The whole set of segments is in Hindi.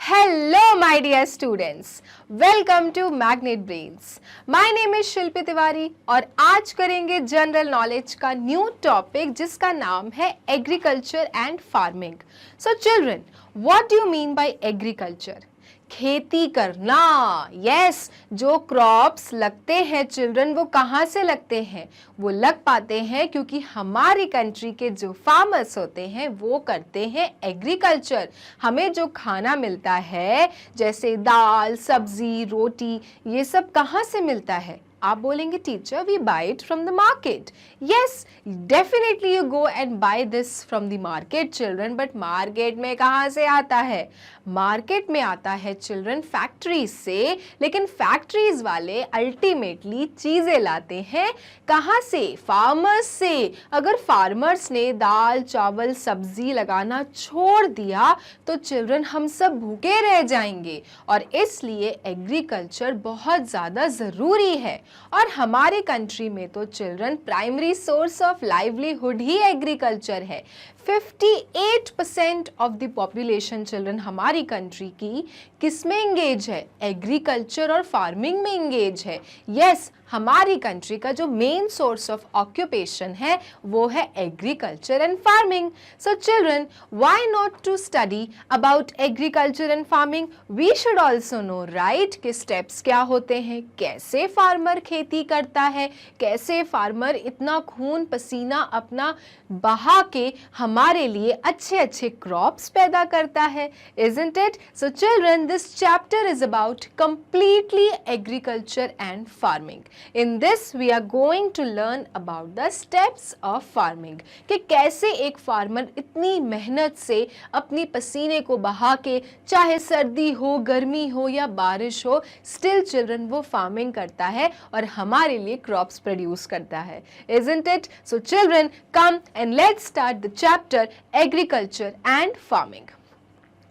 Hello, my dear students. Welcome to Magnet Brains. My name is शिल्पी तिवारी और आज करेंगे जनरल नॉलेज का न्यू टॉपिक जिसका नाम है agriculture and farming. So children, what do you mean by agriculture? खेती करना. यस, जो क्रॉप्स लगते हैं चिल्ड्रन, वो कहाँ से लगते हैं? वो लग पाते हैं क्योंकि हमारी कंट्री के जो फार्मर्स होते हैं वो करते हैं एग्रीकल्चर. हमें जो खाना मिलता है जैसे दाल, सब्जी, रोटी, ये सब कहाँ से मिलता है? आप बोलेंगे teacher we buy it from the market. Yes, definitely you go and buy this from the market children. But market में कहाँ से आता है? मार्केट में आता है चिल्ड्रन फैक्ट्रीज से. लेकिन फैक्ट्रीज वाले अल्टीमेटली चीजें लाते हैं कहाँ से? फार्मर्स से. अगर फार्मर्स ने दाल, चावल, सब्जी लगाना छोड़ दिया तो चिल्ड्रन हम सब भूखे रह जाएंगे. और इसलिए एग्रीकल्चर बहुत ज़्यादा ज़रूरी है. और हमारे कंट्री में तो children primary source of livelihood he agriculture है. 58% ऑफ द पॉपुलेशन चिल्ड्रन हमारी कंट्री की किस में इंगेज है? एग्रीकल्चर और फार्मिंग में इंगेज है. यस, हमारी कंट्री का जो मेन सोर्स ऑफ ऑक्यूपेशन है वो है agriculture and farming. So children, why not to study about agriculture and farming? We should also know right कि स्टेप्स क्या होते हैं, कैसे फार्मर खेती करता है, कैसे फार्मर इतना खून पसीना अपना बहा के हमारे लिए अच्छे अच्छे क्रॉप्स पैदा करता है. Isn't it? So children, this chapter is about completely agriculture and farming. In this we are going to learn about the steps of farming. कि कैसे एक फार्मर इतनी मेहनत से अपनी पसीने को बहा के, चाहे सर्दी हो, गर्मी हो या बारिश हो, स्टिल चिल्ड्रन वो फार्मिंग करता है और हमारे लिए क्रॉप्स प्रोड्यूस करता है. Isn't it? So children, come and let's start the chapter agriculture and farming.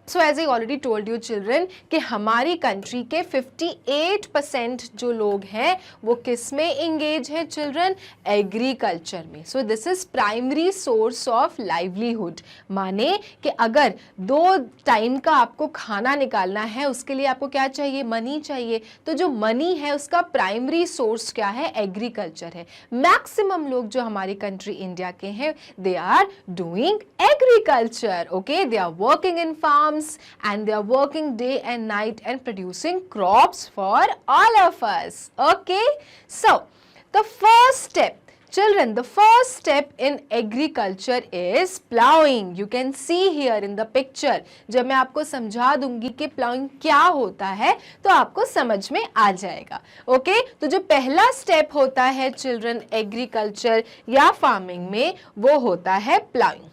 So as I already told you children कि हमारी कंट्री के 58% जो लोग हैं वो किस में इंगेज है चिल्ड्रन? एग्रीकल्चर में. सो this is primary source of livelihood. माने कि अगर 2 टाइम का आपको खाना निकालना है उसके लिए आपको क्या चाहिए? मनी चाहिए. तो जो मनी है उसका प्राइमरी सोर्स क्या है? एग्रीकल्चर है. मैक्सिमम लोग जो हमारी कंट्री इंडिया के हैं they are doing agriculture. Okay, they are working in farm and they are working day and night and producing crops for all of us. Okay, so the first step children, the first step in agriculture is plowing. You can see here in the picture. जब मैं आपको समझा दूंगी कि plowing क्या होता है तो आपको समझ में आ जाएगा. ओके, तो जो पहला स्टेप होता है चिल्ड्रन एग्रीकल्चर या फार्मिंग में वो होता है प्लाउइंग,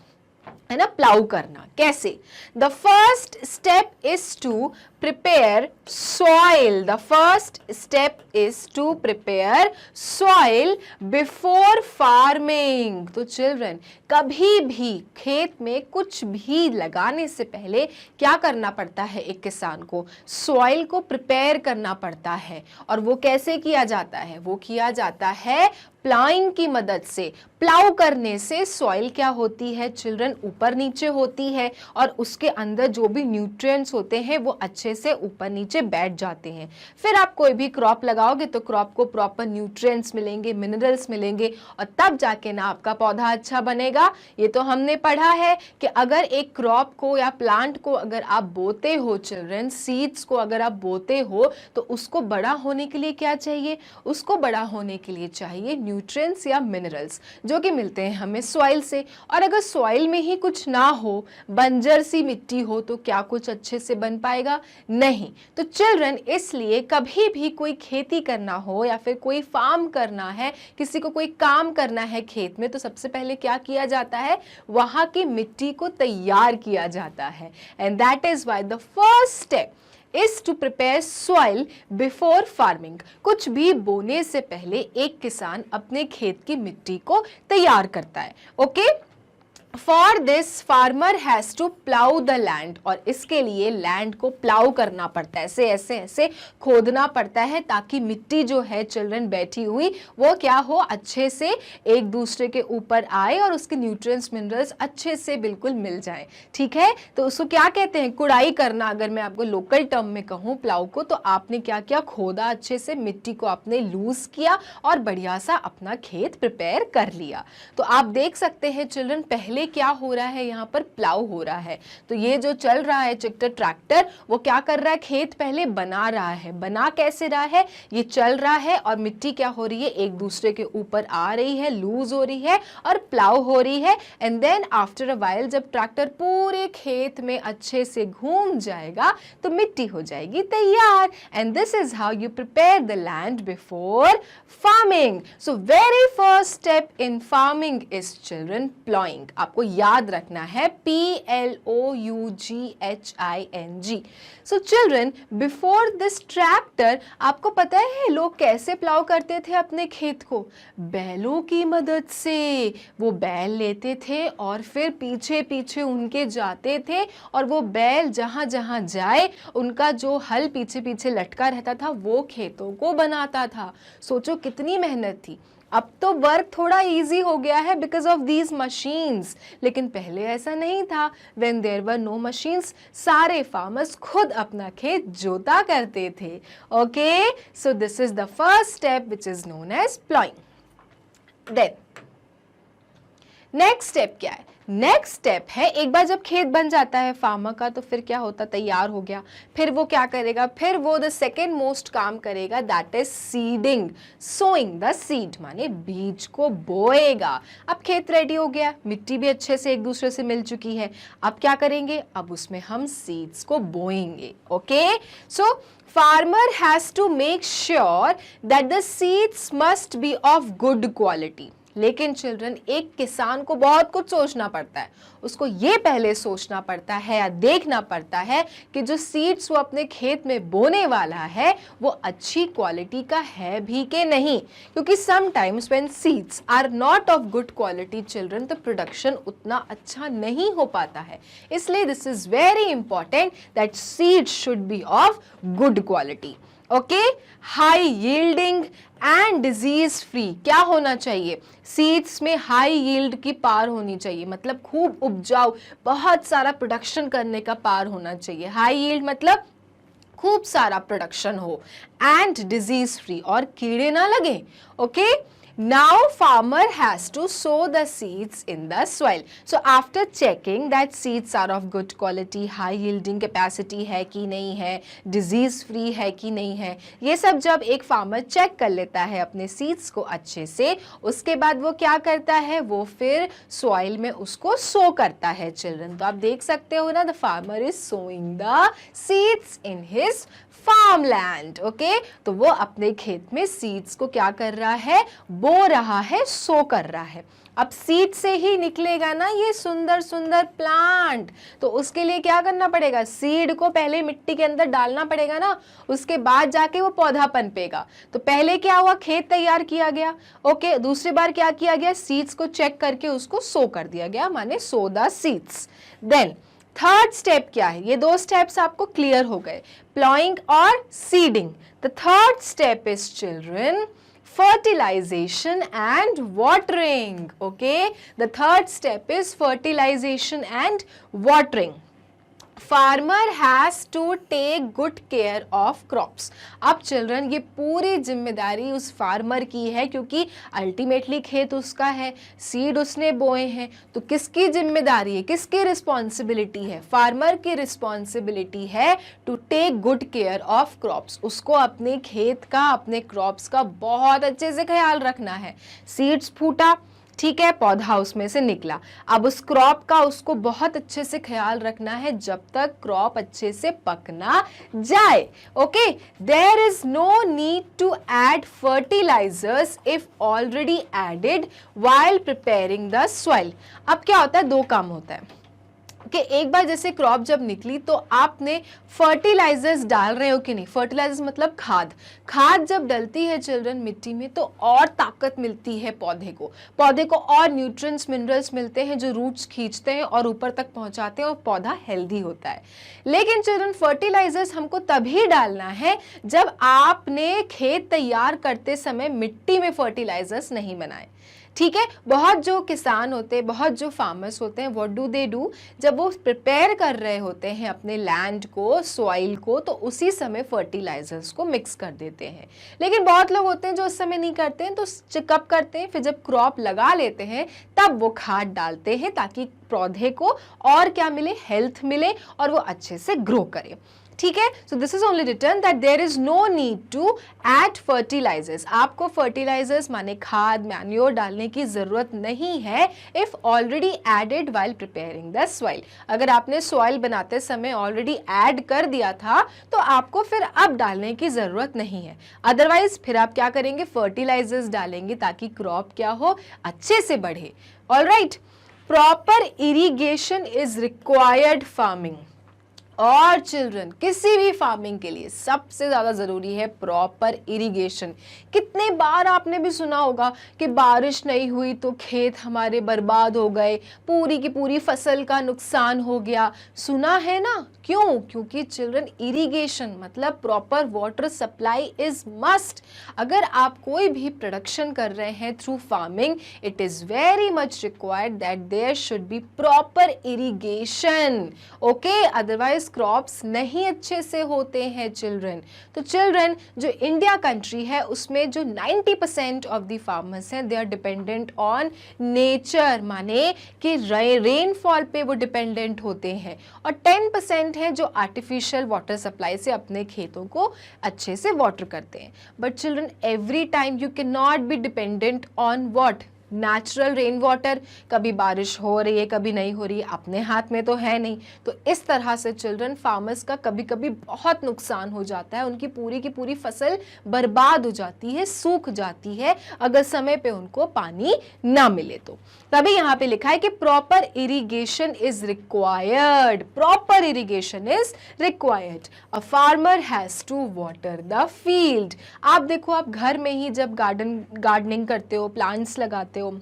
है ना? प्लाउ करना. कैसे? The first step is to prepare soil. The first step is to prepare soil before farming. तो children, कभी भी खेत में कुछ भी लगाने से पहले क्या करना पड़ता है? एक किसान को सॉइल को प्रिपेयर करना पड़ता है. और वो कैसे किया जाता है? वो किया जाता है प्लाइंग की मदद से. प्लाउ करने से सॉइल क्या होती है चिल्ड्रन? ऊपर नीचे होती है और उसके अंदर जो भी न्यूट्रिएंट्स होते हैं वो अच्छे से ऊपर नीचे बैठ जाते हैं. फिर आप कोई भी क्रॉप लगाओगे तो क्रॉप को प्रॉपर न्यूट्रिएंट्स मिलेंगे, मिनरल्स मिलेंगे और तब जाके ना आपका पौधा अच्छा बनेगा. ये तो हमने पढ़ा है कि अगर एक क्रॉप को या प्लांट को अगर आप बोते हो चिल्ड्रन, सीड्स को अगर आप बोते हो तो उसको बड़ा होने के लिए क्या चाहिए? उसको बड़ा होने के लिए चाहिए न्यूट्रिएंट्स या मिनरल्स जो कि मिलते हैं हमें सॉइल से. और अगर सॉइल में ही कुछ ना हो, बंजर सी मिट्टी हो, तो क्या कुछ अच्छे से बन पाएगा? नहीं. तो चिल्ड्रन, इसलिए कभी भी कोई खेती करना हो या फिर कोई फार्म करना है, किसी को कोई काम करना है खेत में, तो सबसे पहले क्या किया जाता है? वहां की मिट्टी को तैयार किया जाता है. And that is why the first step is to prepare soil before farming. कुछ भी बोने से पहले एक किसान अपने खेत की मिट्टी को तैयार करता है. Okay, for this farmer has to plough the land, और इसके लिए लैंड को प्लाउ करना पड़ता है, ऐसे ऐसे ऐसे खोदना पड़ता है ताकि मिट्टी जो है चिल्ड्रन बैठी हुई वो क्या हो, अच्छे से एक दूसरे के ऊपर आए और उसके न्यूट्रिएंट्स मिनरल्स अच्छे से बिल्कुल मिल जाए। ठीक है, तो उसको क्या कहते हैं, कुड़ाई करना। अगर मैं आपको लोकल टर्म में कहूँ प्लाउ को, तो आपने क्या किया, खोदा अच्छे से, मिट्टी को आपने लूज किया और बढ़िया सा अपना खेत प्रिपेयर कर लिया। तो आप देख सकते हैं चिल्ड्रन, पहले क्या हो रहा है, यहाँ पर प्लाउ हो रहा है। तो ये जो चल रहा है ट्रैक्टर, वो क्या कर रहा है, खेत पहले बना रहा है। बना कैसे रहा है, ये चल रहा है और मिट्टी क्या हो रही है, एक दूसरे के ऊपर आ रही है, लूज हो रही है और प्लाउ हो रही है। And then after a while जब ट्रैक्टर पूरे खेत में अच्छे से घूम जाएगा तो मिट्टी हो जाएगी तैयार। And this is how you prepare the land before farming. So very first step in farming is children ploughing. आपको याद रखना है PLOUGHING। So children before this tractor, आपको पता है लोग कैसे प्लाउ करते थे अपने खेत को, बैलों की मदद से। वो बैल लेते थे और फिर पीछे पीछे उनके जाते थे और वो बैल जहां जहां जाए उनका जो हल पीछे पीछे लटका रहता था वो खेतों को बनाता था। सोचो कितनी मेहनत थी। अब तो वर्क थोड़ा इजी हो गया है बिकॉज ऑफ दीज मशीन्स, लेकिन पहले ऐसा नहीं था। When there were no machines, सारे फार्मर्स खुद अपना खेत जोता करते थे। Okay, so this is the first step which is known as ploughing. Then next step क्या है, नेक्स्ट स्टेप है, एक बार जब खेत बन जाता है फार्मर का तो फिर क्या होता, तैयार हो गया, फिर वो क्या करेगा, फिर वो द सेकेंड मोस्ट काम करेगा, that is seeding, sowing the seed, माने बीज को बोएगा। अब खेत रेडी हो गया, मिट्टी भी अच्छे से एक दूसरे से मिल चुकी है, अब क्या करेंगे, अब उसमें हम सीड्स को बोएंगे। Okay, so farmer has to make sure that the seeds must be of good quality। लेकिन चिल्ड्रन, एक किसान को बहुत कुछ सोचना पड़ता है। उसको ये पहले सोचना पड़ता है या देखना पड़ता है कि जो सीड्स वो अपने खेत में बोने वाला है वो अच्छी क्वालिटी का है भी कि नहीं, क्योंकि sometimes when seeds are not of good quality children, तो प्रोडक्शन उतना अच्छा नहीं हो पाता है। इसलिए this is very important that seeds should be of good quality. Okay, high yielding and disease free. क्या होना चाहिए, सीड्स में हाई यील्ड की पार होनी चाहिए, मतलब खूब उपजाऊ, बहुत सारा प्रोडक्शन करने का पार होना चाहिए। हाई यील्ड मतलब खूब सारा प्रोडक्शन हो, एंड डिजीज फ्री, और कीड़े ना लगे। Okay, now farmer has to sow the seeds in the soil. So after checking that seeds are of good quality, high yielding capacity है कि नहीं है, disease free है कि नहीं है, ये सब जब एक farmer check कर लेता है अपने seeds को अच्छे से, उसके बाद वो क्या करता है, वो फिर soil में उसको sow करता है चिल्ड्रन। तो आप देख सकते हो ना, the farmer is sowing the seeds in his farmland. Okay, तो वो अपने खेत में सीड्स को क्या कर रहा है, बो रहा है, सो कर रहा है। अब सीड से ही निकलेगा ना ये सुंदर सुंदर प्लांट, तो उसके लिए क्या करना पड़ेगा, सीड को पहले मिट्टी के अंदर डालना पड़ेगा ना, उसके बाद जाके वो पौधा पनपेगा। तो पहले क्या हुआ, खेत तैयार किया गया। ओके, दूसरी बार क्या किया गया, सीड्स को चेक करके उसको सो कर दिया गया, माने sow the seeds. Then third step क्या है, ये दो स्टेप्स आपको क्लियर हो गए, प्लॉइंग और seeding. The third step is children fertilization and watering. Okay, the third step is fertilization and watering. Farmer has to take good care of crops. अब चिल्ड्रन, ये पूरी जिम्मेदारी उस फार्मर की है, क्योंकि अल्टीमेटली खेत उसका है, सीड उसने बोए हैं, तो किसकी जिम्मेदारी है, किसकी रिस्पॉन्सिबिलिटी है, फार्मर की रिस्पॉन्सिबिलिटी है to take good care of crops. उसको अपने खेत का, अपने क्रॉप्स का बहुत अच्छे से ख्याल रखना है। सीड्स फूटा, ठीक है, पौधा उसमें से निकला, अब उस क्रॉप का उसको बहुत अच्छे से ख्याल रखना है जब तक क्रॉप अच्छे से पक ना जाए। Okay, there is no need to add fertilizers if already added while preparing the soil. अब क्या होता है, दो काम होता है, कि एक बार जैसे क्रॉप जब निकली तो आपने फर्टिलाइजर्स डाल रहे हो कि नहीं। फर्टिलाइजर्स मतलब खाद। खाद जब डलती है चिल्ड्रन मिट्टी में तो और ताकत मिलती है पौधे को और न्यूट्रिएंट्स मिनरल्स मिलते हैं जो रूट्स खींचते हैं और ऊपर तक पहुंचाते हैं और पौधा हेल्दी होता है। लेकिन चिल्ड्रन फर्टिलाइजर्स हमको तभी डालना है जब आपने खेत तैयार करते समय मिट्टी में फर्टिलाइजर्स नहीं बनाए, ठीक है। बहुत जो किसान होते हैं, बहुत जो फार्मर्स होते हैं, व्हाट डू दे डू, जब वो प्रिपेयर कर रहे होते हैं अपने लैंड को, सॉइल को, तो उसी समय फर्टिलाइजर्स को मिक्स कर देते हैं। लेकिन बहुत लोग होते हैं जो उस समय नहीं करते हैं, तो कब करते हैं, फिर जब क्रॉप लगा लेते हैं तब वो खाद डालते हैं ताकि पौधे को और क्या मिले, हेल्थ मिले और वो अच्छे से ग्रो करे, ठीक है। So this is only return that there is no need to add fertilizers. आपको फर्टिलाइजर्स माने खाद, मैन्योर डालने की जरूरत नहीं है if already added while preparing the soil. अगर आपने सॉइल बनाते समय ऑलरेडी ऐड कर दिया था तो आपको फिर अब डालने की जरूरत नहीं है। अदरवाइज फिर आप क्या करेंगे, फर्टिलाइजर्स डालेंगे ताकि क्रॉप क्या हो, अच्छे से बढ़े। Alright, proper irrigation is required farming. और चिल्ड्रन किसी भी फार्मिंग के लिए सबसे ज़्यादा ज़रूरी है प्रॉपर इरिगेशन। कितने बार आपने भी सुना होगा कि बारिश नहीं हुई तो खेत हमारे बर्बाद हो गए, पूरी की पूरी फसल का नुकसान हो गया, सुना है ना। क्यों? क्योंकि चिल्ड्रन इरिगेशन मतलब proper water supply is must. अगर आप कोई भी प्रोडक्शन कर रहे हैं through farming, it is very much required that there should be proper irrigation, okay. Otherwise crops नहीं अच्छे से होते हैं चिल्ड्रन। तो चिल्ड्रन जो इंडिया कंट्री है उसमें जो 90% ऑफ द फार्मर्स हैं they are dependent on nature, माने कि रेनफॉल पे वो डिपेंडेंट होते हैं, और 10% हैं जो आर्टिफिशियल वाटर सप्लाई से अपने खेतों को अच्छे से वाटर करते हैं। But children every time you can not be dependent on what, natural rain water. कभी बारिश हो रही है, कभी नहीं हो रही है, अपने हाथ में तो है नहीं। तो इस तरह से चिल्ड्रन फार्मर्स का कभी कभी बहुत नुकसान हो जाता है, उनकी पूरी की पूरी फसल बर्बाद हो जाती है, सूख जाती है अगर समय पे उनको पानी ना मिले तो। तभी यहाँ पे लिखा है कि proper irrigation is required, proper irrigation is required. A farmer has to water the field. आप देखो, आप घर में ही जब गार्डनिंग करते हो, प्लांट्स लगाते हो,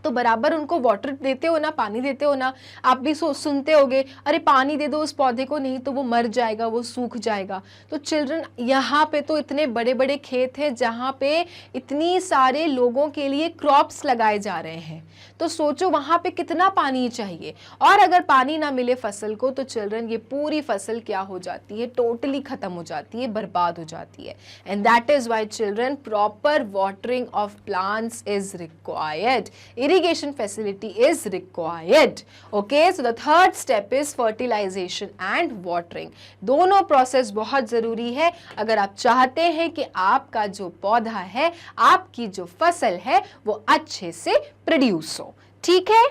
तो बराबर उनको वाटर देते हो ना, पानी देते हो ना। आप भी सुनते होगे, अरे पानी दे दो उस पौधे को, नहीं तो वो मर जाएगा, वो सूख जाएगा। तो चिल्ड्रन यहाँ पे तो इतने बड़े बड़े खेत हैं जहाँ पे इतनी सारे लोगों के लिए क्रॉप्स लगाए जा रहे हैं, तो सोचो वहाँ पे कितना पानी चाहिए। और अगर पानी ना मिले फसल को तो चिल्ड्रन ये पूरी फसल क्या हो जाती है, टोटली खत्म हो जाती है, बर्बाद हो जाती है। And that is why children proper watering of plants is required, irrigation facility is required, okay। so the third step is fertilization and watering। दोनों प्रोसेस बहुत जरूरी है अगर आप चाहते हैं कि आपका जो पौधा है, आपकी जो फसल है वो अच्छे से प्रोड्यूस हो, ठीक है।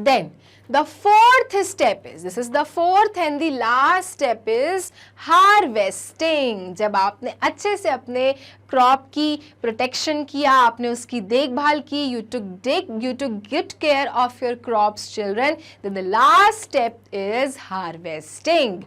Then the fourth step is, this is the fourth and the last step is harvesting। जब आपने अच्छे से अपने क्रॉप की प्रोटेक्शन किया, आपने उसकी देखभाल की, you took good care of your crops children, then the last step is harvesting।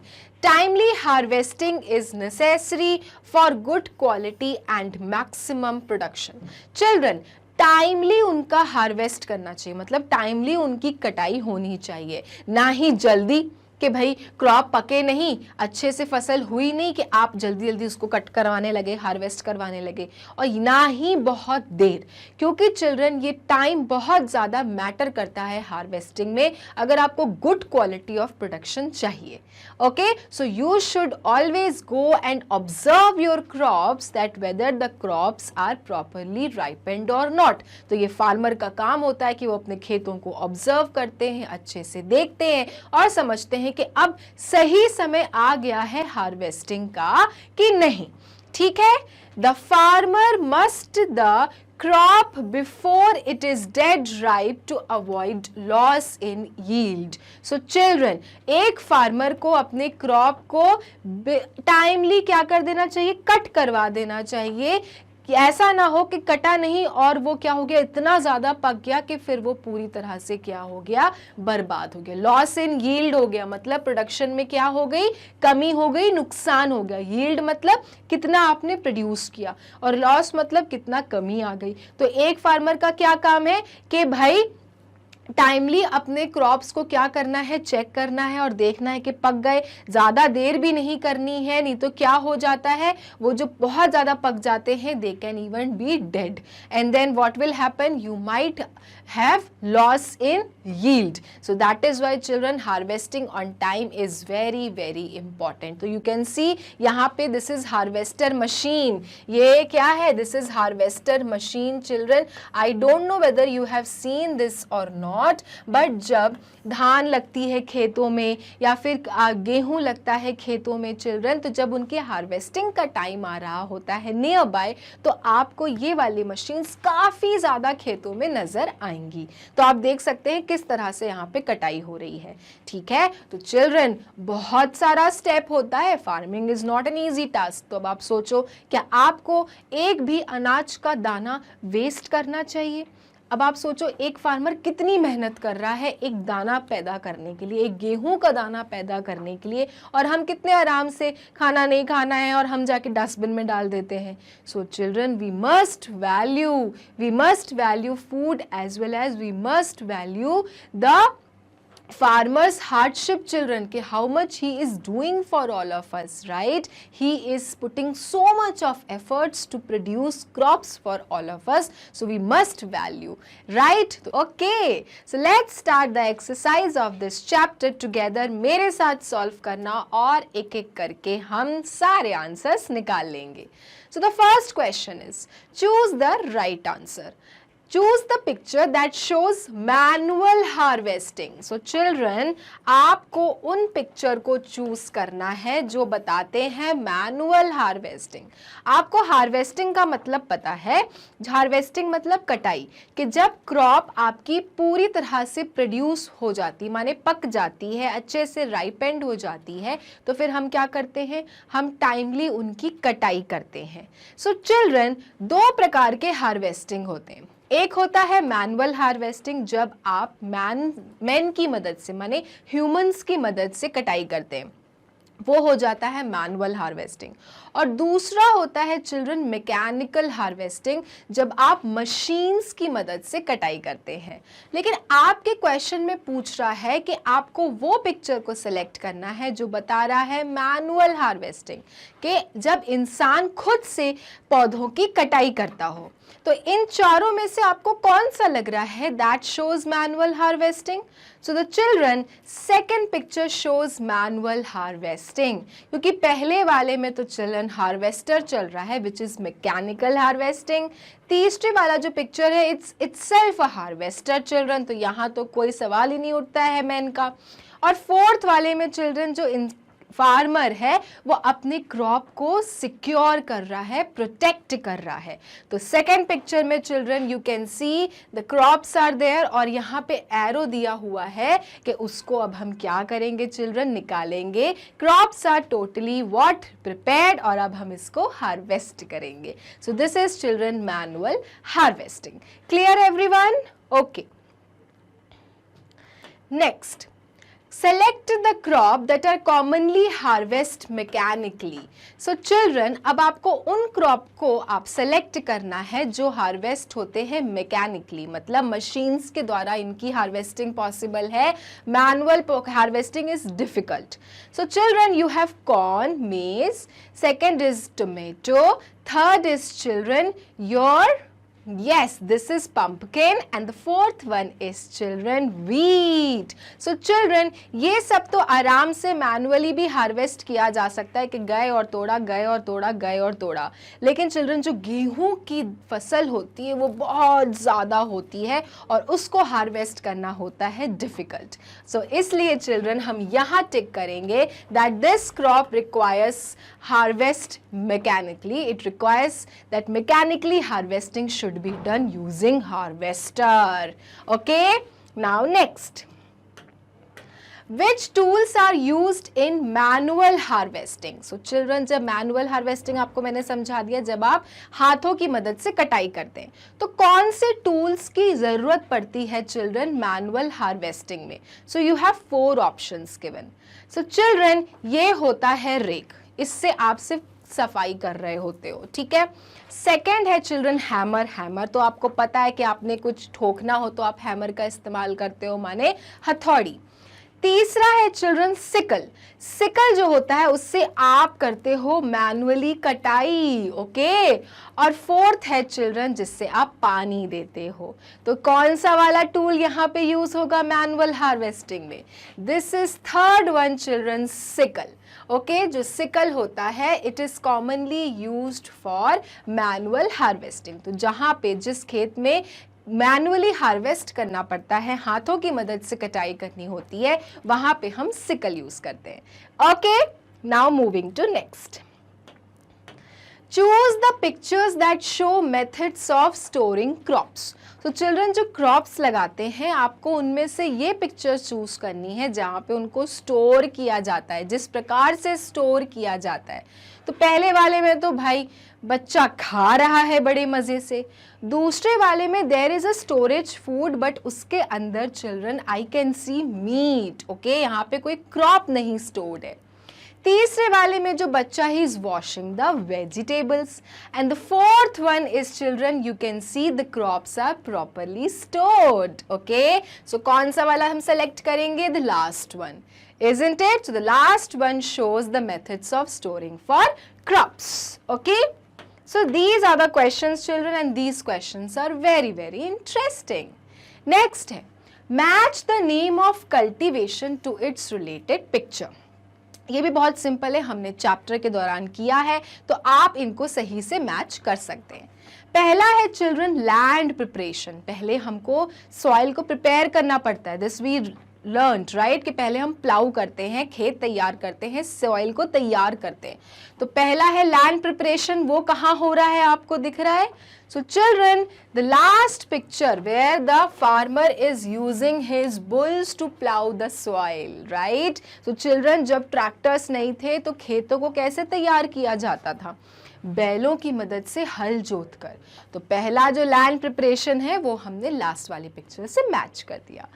Timely harvesting is necessary for good quality and maximum production। Children, timely उनका हार्वेस्ट करना चाहिए, मतलब टाइमली उनकी कटाई होनी चाहिए, ना ही जल्दी कि भाई क्रॉप पके नहीं, अच्छे से फसल हुई नहीं कि आप जल्दी जल्दी उसको कट करवाने लगे, हार्वेस्ट करवाने लगे, और ना ही बहुत देर, क्योंकि चिल्ड्रन ये टाइम बहुत ज़्यादा मैटर करता है हार्वेस्टिंग में अगर आपको गुड क्वालिटी ऑफ प्रोडक्शन चाहिए, okay. So you should always go and observe your crops that whether the crops are properly ripened और नॉट। तो ये फार्मर का काम होता है कि वो अपने खेतों को ऑब्जर्व करते हैं, अच्छे से देखते हैं और समझते हैं कि अब सही समय आ गया है हार्वेस्टिंग का कि नहीं, ठीक है। The farmer must the crop before it is dead ripe to avoid loss in yield। so children, एक फार्मर को अपने क्रॉप को टाइमली क्या कर देना चाहिए, कट करवा देना चाहिए, कि ऐसा ना हो कि कटा नहीं और वो क्या हो गया, इतना ज़्यादा पक गया कि फिर वो पूरी तरह से क्या हो गया, बर्बाद हो गया। लॉस इन यील्ड हो गया, मतलब प्रोडक्शन में क्या हो गई, कमी हो गई, नुकसान हो गया। यील्ड मतलब कितना आपने प्रोड्यूस किया, और लॉस मतलब कितना कमी आ गई। तो एक फार्मर का क्या काम है कि भाई टाइमली अपने क्रॉप्स को क्या करना है, चेक करना है और देखना है कि पक गए। ज़्यादा देर भी नहीं करनी है, नहीं तो क्या हो जाता है, वो जो बहुत ज़्यादा पक जाते हैं they can even be dead, and then what will happen, you might have loss in yield. So that is why children harvesting on time is very very important. तो you can see यहाँ पे this is harvester machine. ये क्या है, this is harvester machine children. I don't know whether you have seen this or not, but जब धान लगती है खेतों में या फिर गेहूं लगता है खेतों में चिल्ड्रन, तो जब उनके हार्वेस्टिंग का टाइम आ रहा होता है नियर बाय, तो आपको ये वाली मशीन्स काफ़ी ज़्यादा खेतों में नज़र आएंगी। तो आप देख सकते हैं किस तरह से यहाँ पे कटाई हो रही है। ठीक है, तो चिल्ड्रन बहुत सारा स्टेप होता है, farming is not an easy task. तो अब आप सोचो, क्या आपको एक भी अनाज का दाना वेस्ट करना चाहिए? अब आप सोचो, एक फार्मर कितनी मेहनत कर रहा है एक दाना पैदा करने के लिए, एक गेहूं का दाना पैदा करने के लिए, और हम कितने आराम से खाना नहीं खाना है और हम जाके डस्टबिन में डाल देते हैं। So children, we must value food as well as we must value the farmer's hardship children, कि how much he is doing for all of us, right? He is putting so much of efforts to produce crops for all of us, so we must value, right? Okay, so let's start the exercise of this chapter together. मेरे साथ solve करना और एक एक करके हम सारे answers निकाल लेंगे। So the first question is, choose the right answer. Choose the picture that shows manual harvesting. So children, आपको उन पिक्चर को चूज करना है जो बताते हैं मैनुअल हार्वेस्टिंग। आपको हार्वेस्टिंग का मतलब पता है, हार्वेस्टिंग मतलब कटाई, कि जब क्रॉप आपकी पूरी तरह से प्रोड्यूस हो जाती, माने पक जाती है, अच्छे से राइपेंड हो जाती है, तो फिर हम क्या करते हैं, हम टाइमली उनकी कटाई करते हैं। सो चिल्ड्रन, दो प्रकार के हार्वेस्टिंग होते हैं। एक होता है मैनुअल हार्वेस्टिंग, जब आप मैन की मदद से, माने ह्यूमंस की मदद से कटाई करते हैं, वो हो जाता है मैनुअल हार्वेस्टिंग। और दूसरा होता है चिल्ड्रन मैकेनिकल हार्वेस्टिंग, जब आप मशीन्स की मदद से कटाई करते हैं। लेकिन आपके क्वेश्चन में पूछ रहा है कि आपको वो पिक्चर को सिलेक्ट करना है जो बता रहा है मैनुअल हार्वेस्टिंग, कि जब इंसान खुद से पौधों की कटाई करता हो। तो इन चारों में से आपको कौन सा लग रहा है that shows manual harvesting? So the children, second picture shows manual harvesting, क्योंकि पहले वाले में तो चिल्ड्रन हार्वेस्टर चल रहा है विच इज मैकेनिकल हार्वेस्टिंग। तीसरे वाला जो पिक्चर है it's itself a harvester children, तो यहाँ तो कोई सवाल ही नहीं उठता है मैन का। और फोर्थ वाले में चिल्ड्रन जो फार्मर है वो अपने क्रॉप को सिक्योर कर रहा है, प्रोटेक्ट कर रहा है। तो सेकेंड पिक्चर में children you can see the crops are there, और यहाँ पे एरो दिया हुआ है कि उसको अब हम क्या करेंगे चिल्ड्रन, निकालेंगे। Crops are totally what, prepared, और अब हम इसको हार्वेस्ट करेंगे। So this is children manual harvesting. Clear everyone? Okay, next, select the crop that are commonly harvest mechanically. So children, अब आपको उन क्रॉप को आप सेलेक्ट करना है जो हार्वेस्ट होते हैं मैकेनिकली, मतलब मशीन्स के द्वारा इनकी हार्वेस्टिंग पॉसिबल है। Manual harvesting is difficult. So children, you have corn, maize, second is tomato, third is children your, yes, this is pumpkin, and the fourth one is children wheat. So children, ये सब तो आराम से मैनुअली भी हार्वेस्ट किया जा सकता है कि गए और तोड़ा, गए और तोड़ा, गए और तोड़ा। लेकिन चिल्ड्रन, जो गेहूं की फसल होती है वो बहुत ज़्यादा होती है और उसको हार्वेस्ट करना होता है डिफ़िकल्ट। सो इसलिए चिल्ड्रन हम यहाँ टिक करेंगे that this crop requires harvest mechanically. It requires that mechanically harvesting should be done using harvester. Okay, now next, Which tools are used in manual harvesting? So children, जब manual harvesting आपको मैंने समझा दिया, जब आप हाथों की मदद से कटाई करते हैं, तो कौन से tools की ज़रूरत पड़ती है children manual harvesting में? So you have 4 options given. So children, ये होता है rake, इससे आप सिर्फ सफाई कर रहे होते हो, ठीक है। सेकेंड है चिल्ड्रन हैमर। हैमर तो आपको पता है कि आपने कुछ ठोकना हो तो आप हैमर का इस्तेमाल करते हो, माने हथौड़ी। तीसरा है चिल्ड्रन सिकल। सिकल जो होता है उससे आप करते हो मैनुअली कटाई, ओके। और फोर्थ है चिल्ड्रन जिससे आप पानी देते हो। तो कौन सा वाला टूल यहाँ पे यूज होगा मैनुअल हार्वेस्टिंग में? This is third one children, sickle, okay. जो सिकल होता है it is commonly used for manual harvesting. तो जहाँ पे जिस खेत में मैनुअली हार्वेस्ट करना पड़ता है, हाथों की मदद से कटाई करनी होती है, वहां पे हम सिकल यूज करते हैं, okay. Now moving to next. Choose the pictures that show methods of storing crops. तो चिल्ड्रन, जो क्रॉप्स लगाते हैं आपको उनमें से ये पिक्चर चूज करनी है जहाँ पे उनको स्टोर किया जाता है, जिस प्रकार से स्टोर किया जाता है। तो पहले वाले में तो भाई बच्चा खा रहा है बड़े मजे से। दूसरे वाले में there is a storage food but उसके अंदर children I can see meat, okay. यहाँ पे कोई क्रॉप नहीं स्टोर्ड है। तीसरे वाले में जो बच्चा ही is washing the vegetables. And the fourth one is children you can see the crops are properly stored, okay. So कौन सा वाला हम सेलेक्ट करेंगे? The last one, isn't it? So the last one shows the methods of storing for crops, okay. So these are the questions children, and these questions are very very interesting. Next है match the name of cultivation to its related picture. ये भी बहुत सिंपल है, हमने चैप्टर के दौरान किया है, तो आप इनको सही से मैच कर सकते हैं। पहला है चिल्ड्रन लैंड प्रिपरेशन। पहले हमको सॉइल को प्रिपेयर करना पड़ता है, दिस वी लर्न राइट, कि पहले हम प्लाउ करते हैं, खेत तैयार करते हैं, सॉइल को तैयार करते हैं। तो पहला है लैंड प्रिपरेशन, वो कहाँ हो रहा है आपको दिख रहा है? So children, the last picture where the farmer is using his bulls to plough the soil, right. So children, जब ट्रैक्टर्स नहीं थे तो खेतों को कैसे तैयार किया जाता था? बैलों की मदद से हल जोत कर। तो पहला जो लैंड प्रिपरेशन है वो हमने लास्ट वाली पिक्चर से मैच कर दिया।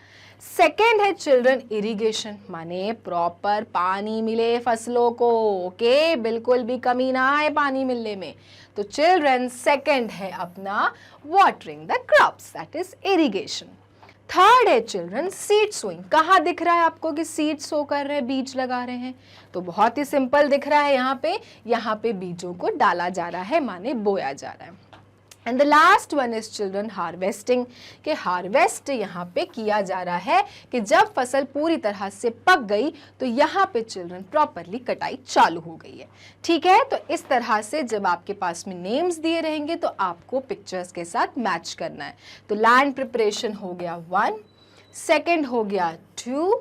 सेकेंड है चिल्ड्रन इरिगेशन, माने प्रॉपर पानी मिले फसलों को, ओके, बिल्कुल भी कमी ना आए पानी मिलने में। तो चिल्ड्रन सेकेंड है अपना watering the crops, that is irrigation. Third है चिल्ड्रन सीड सोइंग। कहाँ दिख रहा है आपको कि सीड सो कर रहे हैं, बीज लगा रहे हैं? तो बहुत ही सिंपल दिख रहा है, यहाँ पे बीजों को डाला जा रहा है, माने बोया जा रहा है। And the last one is children harvesting, कि हार्वेस्ट यहाँ पे किया जा रहा है कि जब फसल पूरी तरह से पक गई तो यहाँ पे चिल्ड्रन प्रॉपरली कटाई चालू हो गई है, ठीक है। तो इस तरह से जब आपके पास में नेम्स दिए रहेंगे तो आपको पिक्चर्स के साथ मैच करना है। तो लैंड प्रिपरेशन हो गया 1, सेकेंड हो गया 2,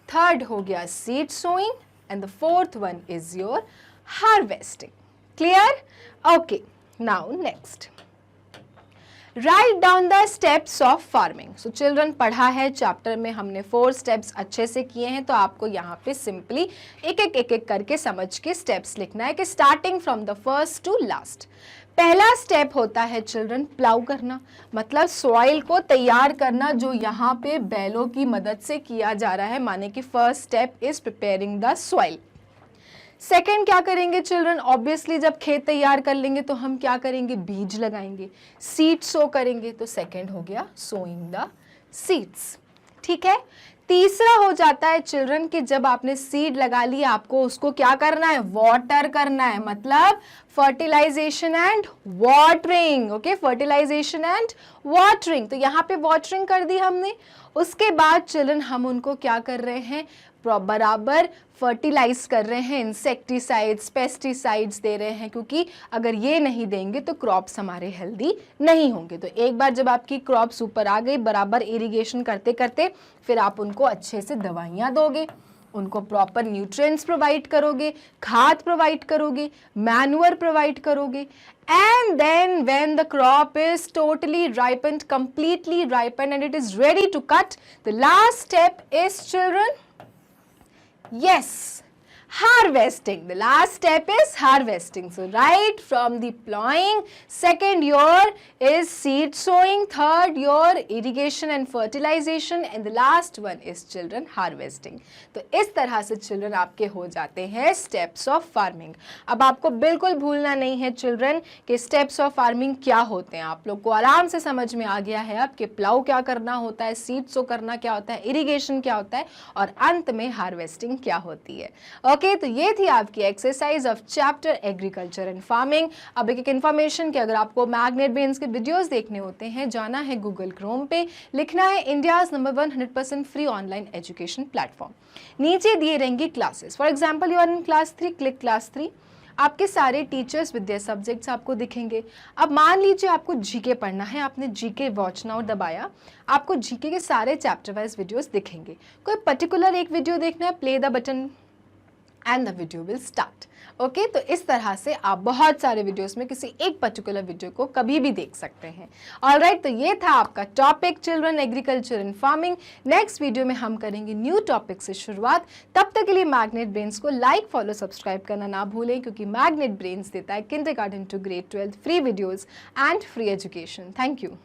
थर्ड हो गया seed sowing, and the fourth one is your harvesting. Clear? Okay, now next, write down the steps of farming. So children, पढ़ा है चैप्टर में हमने 4 स्टेप्स अच्छे से किए हैं, तो आपको यहाँ पे सिंपली एक एक करके समझ के स्टेप्स लिखना है कि starting from the first to last. पहला स्टेप होता है चिल्ड्रन प्लाउ करना, मतलब सॉइल को तैयार करना, जो यहाँ पे बैलों की मदद से किया जा रहा है, माने कि first step is preparing the soil. Second क्या करेंगे चिल्ड्रन? ऑब्वियसली जब खेत तैयार कर लेंगे तो हम क्या करेंगे? बीज लगाएंगे, सीड सो करेंगे। तो सेकेंड हो गया सोइंग द सीड्स, ठीक है। तीसरा हो जाता है चिल्ड्रन कि जब आपने सीड लगा लिया, आपको उसको क्या करना है? वाटर करना है, मतलब fertilisation and watering, okay, fertilisation and watering. तो यहाँ पे वाटरिंग कर दी हमने। उसके बाद चिल्ड्रन हम उनको क्या कर रहे हैं? बराबर फर्टिलाइज कर रहे हैं, इंसेक्टिसाइड्स, पेस्टिसाइड्स दे रहे हैं, क्योंकि अगर ये नहीं देंगे तो क्रॉप्स हमारे हेल्दी नहीं होंगे। तो एक बार जब आपकी क्रॉप्स ऊपर आ गई, बराबर इरिगेशन करते करते फिर आप उनको अच्छे से दवाइयाँ दोगे, उनको प्रॉपर न्यूट्रिएंट्स प्रोवाइड करोगे, खाद प्रोवाइड करोगे, मैन्युअर प्रोवाइड करोगे। And then when the crop is totally ripened, completely ripened and it is ready to cut, the last step is children Yes, harvesting. The last step is harvesting. So right from the plowing, second your is seed sowing, third your irrigation and fertilization, and the last one is children harvesting. तो इस तरह से children आपके हो जाते हैं steps of farming. अब आपको बिल्कुल भूलना नहीं है children कि steps of farming क्या होते हैं. आप लोग को आराम से समझ में आ गया है अब कि प्लाउ क्या करना होता है, सीड सो करना क्या होता है, इरिगेशन क्या होता है और अंत में हार्वेस्टिंग क्या होती है. ओके, तो ये थी आपकी exercise of chapter agriculture and farming. अब एक इन्फॉर्मेशन कि अगर आपको मैग्नेट ब्रेन्स के वीडियोस देखने होते हैं, जाना है गूगल क्रोम पे, लिखना है India's number 1 100% free online education platform. नीचे दिए रहेंगे classes. For example you are in class 3, click class 3. आपके सारे टीचर्स विद देयर सब्जेक्ट्स आपको दिखेंगे. अब मान लीजिए आपको जीके पढ़ना है, आपने जीके वॉच नाउ दबाया, आपको जीके के सारे चैप्टर वाइज वीडियोस दिखेंगे. कोई पर्टिकुलर एक वीडियो देखना है, play the button and the video will start. Okay, तो इस तरह से आप बहुत सारे वीडियोस में किसी एक पर्टिकुलर वीडियो को कभी भी देख सकते हैं. ऑलराइट, तो ये था आपका topic children agriculture and farming. Next video में हम करेंगे न्यू टॉपिक से शुरुआत. तब तक के लिए मैग्नेट ब्रेन्स को लाइक, फॉलो, सब्सक्राइब करना ना भूलें, क्योंकि मैग्नेट ब्रेन्स देता है kindergarten to grade 12 free videos and free education. Thank you.